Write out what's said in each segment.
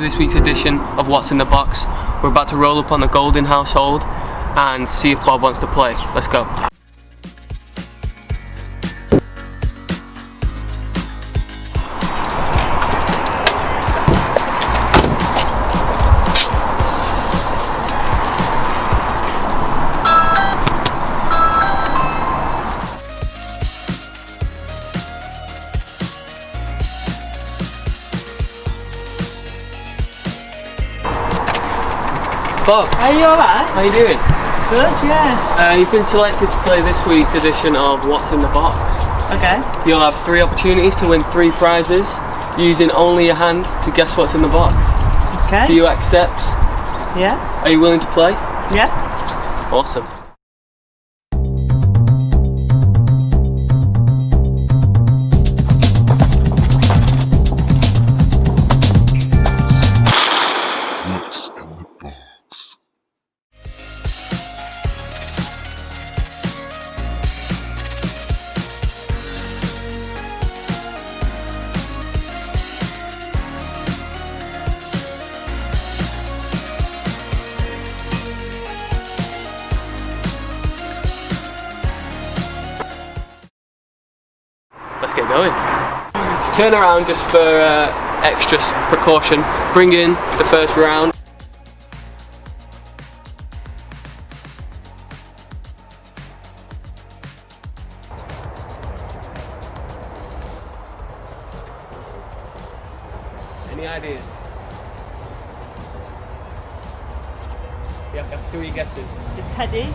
this week's edition of What's in the Box. We're about to roll up on the Golden household and see if Bob wants to play. Let's go. Bob, are you alright? How you doing? Good, yeah. You've been selected to play this week's edition of What's in the Box. Okay. You'll have 3 opportunities to win 3 prizes, using only your hand to guess what's in the box. Okay. Do you accept? Yeah. Are you willing to play? Yeah. Awesome. Let's get going. Let's turn around just for extra precaution. Bring in the first round. Any ideas? You have 3 guesses. Is it Teddy?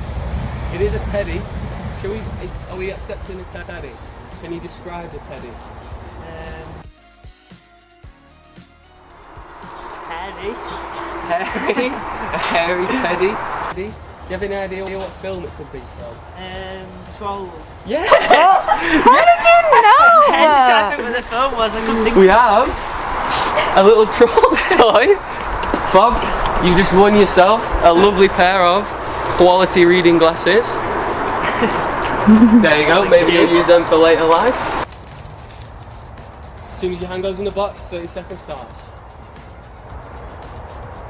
It is a teddy. Are we accepting a teddy? Can you describe the teddy? Hairy. Hairy? A hairy teddy? Do you have any idea what film it could be from? Trolls. Yes! How did you know? I had to try to think what the film was. I couldn't think. We have a little Trolls toy. Bob, you just won yourself a lovely pair of quality reading glasses. There you go, maybe you'll use them for later life. As soon as your hand goes in the box, 30 seconds starts.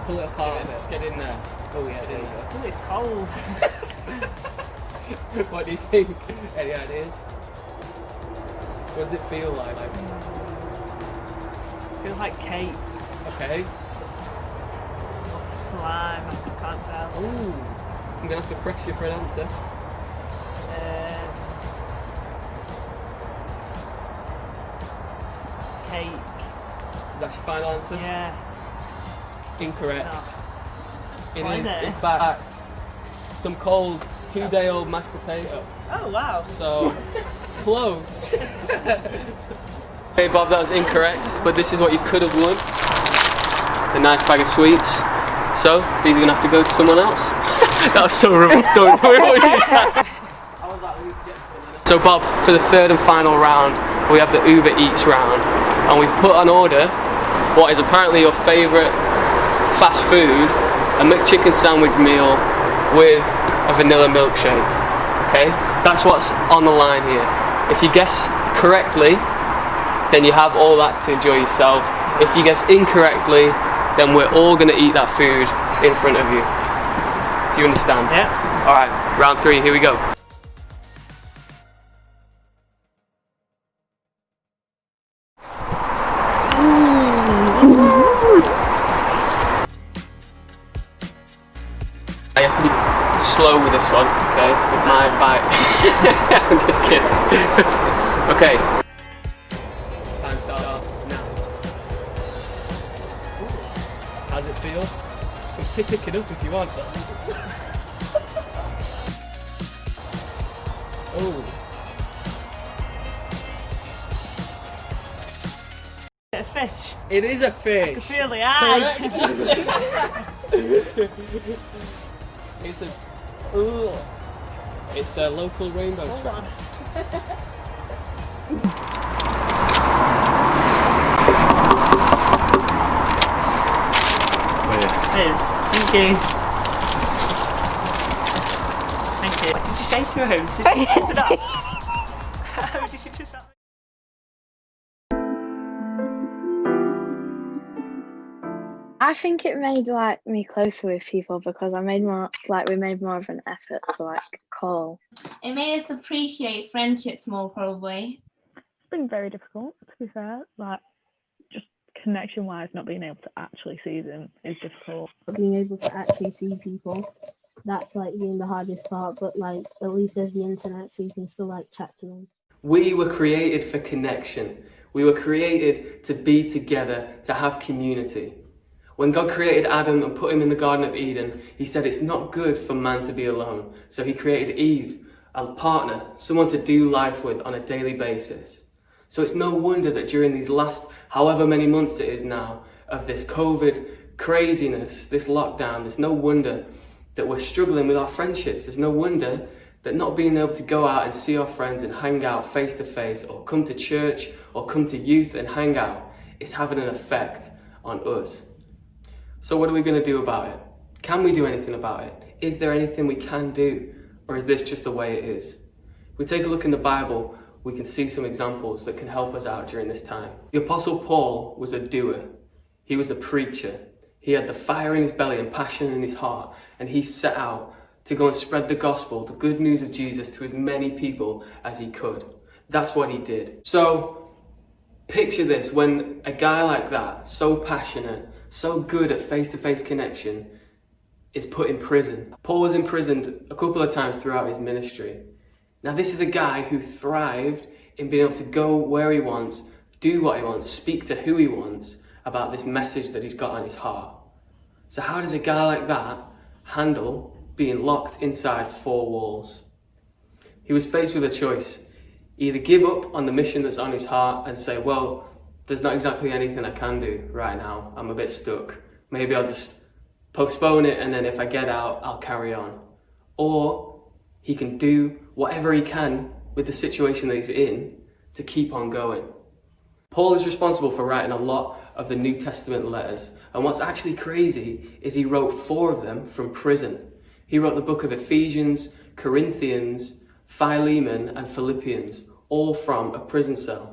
Pull it apart, get in there. Oh yeah, there you go. Oh, it's cold. What do you think? Any ideas? What does it feel like? Feels like cake. Okay. Or slime, I can't tell. Ooh, I'm gonna have to press you for an answer. Cake. That's your final answer? Yeah. Incorrect. No. It What is, is it? in fact, some cold 2-day-old mashed potato. Oh wow. So, close. Hey Bob, that was incorrect, but this is what you could have won. A nice bag of sweets. So, these are going to have to go to someone else. That was so rubbish. Don't worry what you said. So Bob, for the 3rd and final round, we have the Uber Eats round. And we've put on order what is apparently your favourite fast food, a McChicken sandwich meal with a vanilla milkshake. Okay? That's what's on the line here. If you guess correctly, then you have all that to enjoy yourself. If you guess incorrectly, then we're all going to eat that food in front of you. Do you understand? Yeah. Alright, round 3, here we go. You have to be slow with this one, okay? With my bite. I'm just kidding. Okay. Time starts now. Ooh. How's it feel? You can pick it up if you want. Oh. A fish. It is a fish. I can feel the eye. It's a local rainbow trout. Hey, thank you. Thank you. What did you say to him? Did you say to that? How did you just... I think it made like me closer with people because we made more of an effort to like call. It made us appreciate friendships more, probably. It's been very difficult, to be fair. Like, just connection-wise, not being able to actually see them is difficult. Being able to actually see people, that's like being the hardest part, but like at least there's the internet so you can still like chat to them. We were created for connection. We were created to be together, to have community. When God created Adam and put him in the Garden of Eden, he said it's not good for man to be alone. So he created Eve, a partner, someone to do life with on a daily basis. So it's no wonder that during these last however many months it is now of this COVID craziness, this lockdown, there's no wonder that we're struggling with our friendships. There's no wonder that not being able to go out and see our friends and hang out face to face, or come to church or come to youth and hang out, is having an effect on us. So what are we going to do about it? Can we do anything about it? Is there anything we can do? Or is this just the way it is? If we take a look in the Bible, we can see some examples that can help us out during this time. The Apostle Paul was a doer. He was a preacher. He had the fire in his belly and passion in his heart, and he set out to go and spread the gospel, the good news of Jesus, to as many people as he could. That's what he did. So picture this, when a guy like that, so passionate, so good at face-to-face connection, is put in prison. Paul was imprisoned a couple of times throughout his ministry. Now this is a guy who thrived in being able to go where he wants, do what he wants, speak to who he wants about this message that he's got on his heart. So how does a guy like that handle being locked inside four walls? He was faced with a choice. Either give up on the mission that's on his heart and say, well, there's not exactly anything I can do right now. I'm a bit stuck. Maybe I'll just postpone it, and then if I get out, I'll carry on. Or he can do whatever he can with the situation that he's in to keep on going. Paul is responsible for writing a lot of the New Testament letters. And what's actually crazy is he wrote 4 of them from prison. He wrote the book of Ephesians, Corinthians, Philemon, and Philippians, all from a prison cell.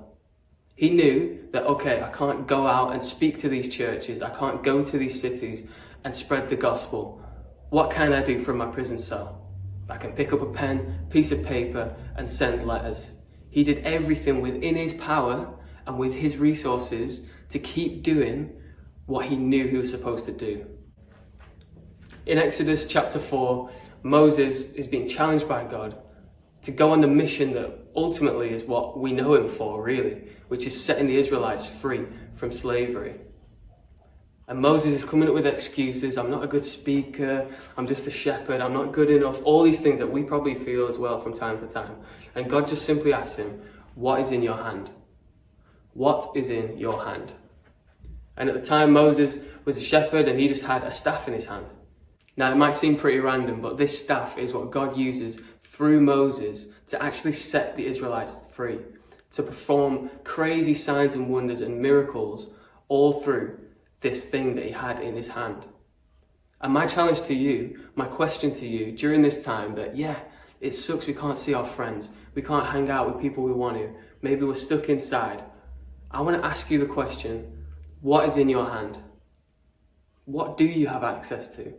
He knew that, okay, I can't go out and speak to these churches. I can't go to these cities and spread the gospel. What can I do from my prison cell? I can pick up a pen, piece of paper, and send letters. He did everything within his power and with his resources to keep doing what he knew he was supposed to do. In Exodus chapter 4, Moses is being challenged by God to go on the mission that ultimately is what we know him for, really, which is setting the Israelites free from slavery. And Moses is coming up with excuses. I'm not a good speaker. I'm just a shepherd. I'm not good enough. All these things that we probably feel as well from time to time. And God just simply asks him, what is in your hand? What is in your hand? And at the time, Moses was a shepherd and he just had a staff in his hand. Now, it might seem pretty random, but this staff is what God uses through Moses to actually set the Israelites free, to perform crazy signs and wonders and miracles all through this thing that he had in his hand. And my challenge to you, my question to you during this time that, yeah, it sucks we can't see our friends, we can't hang out with people we want to, maybe we're stuck inside. I want to ask you the question, what is in your hand? What do you have access to?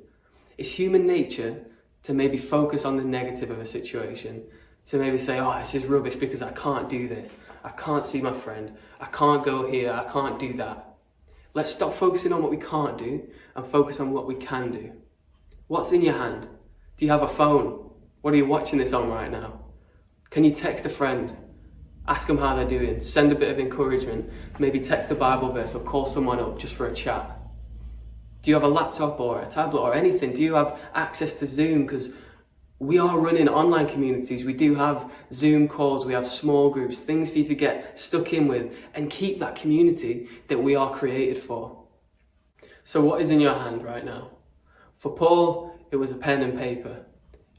It's human nature to maybe focus on the negative of a situation, to maybe say, oh, this is rubbish because I can't do this, I can't see my friend, I can't go here, I can't do that. Let's stop focusing on what we can't do and focus on what we can do. What's in your hand? Do you have a phone? What are you watching this on right now? Can you text a friend? Ask them how they're doing, send a bit of encouragement, maybe text a Bible verse or call someone up just for a chat. Do you have a laptop or a tablet or anything? Do you have access to Zoom? Because we are running online communities. We do have Zoom calls, we have small groups, things for you to get stuck in with and keep that community that we are created for. So what is in your hand right now? For Paul, it was a pen and paper,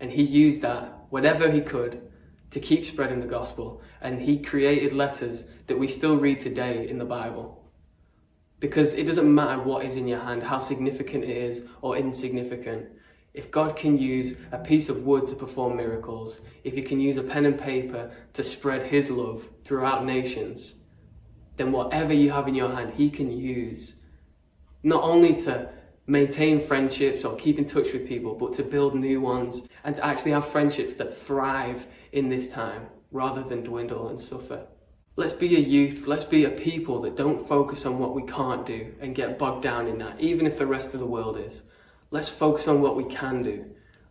and he used that, whatever he could, to keep spreading the gospel. And he created letters that we still read today in the Bible. Because it doesn't matter what is in your hand, how significant it is or insignificant. If God can use a piece of wood to perform miracles, if he can use a pen and paper to spread his love throughout nations, then whatever you have in your hand, he can use Not only to maintain friendships or keep in touch with people, but to build new ones and to actually have friendships that thrive in this time rather than dwindle and suffer. Let's be a youth, let's be a people that don't focus on what we can't do and get bogged down in that, even if the rest of the world is. Let's focus on what we can do.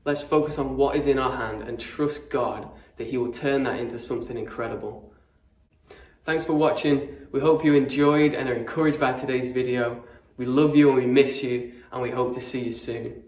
Let's focus on what is in our hand and trust God that He will turn that into something incredible. Thanks for watching. We hope you enjoyed and are encouraged by today's video. We love you and we miss you, and we hope to see you soon.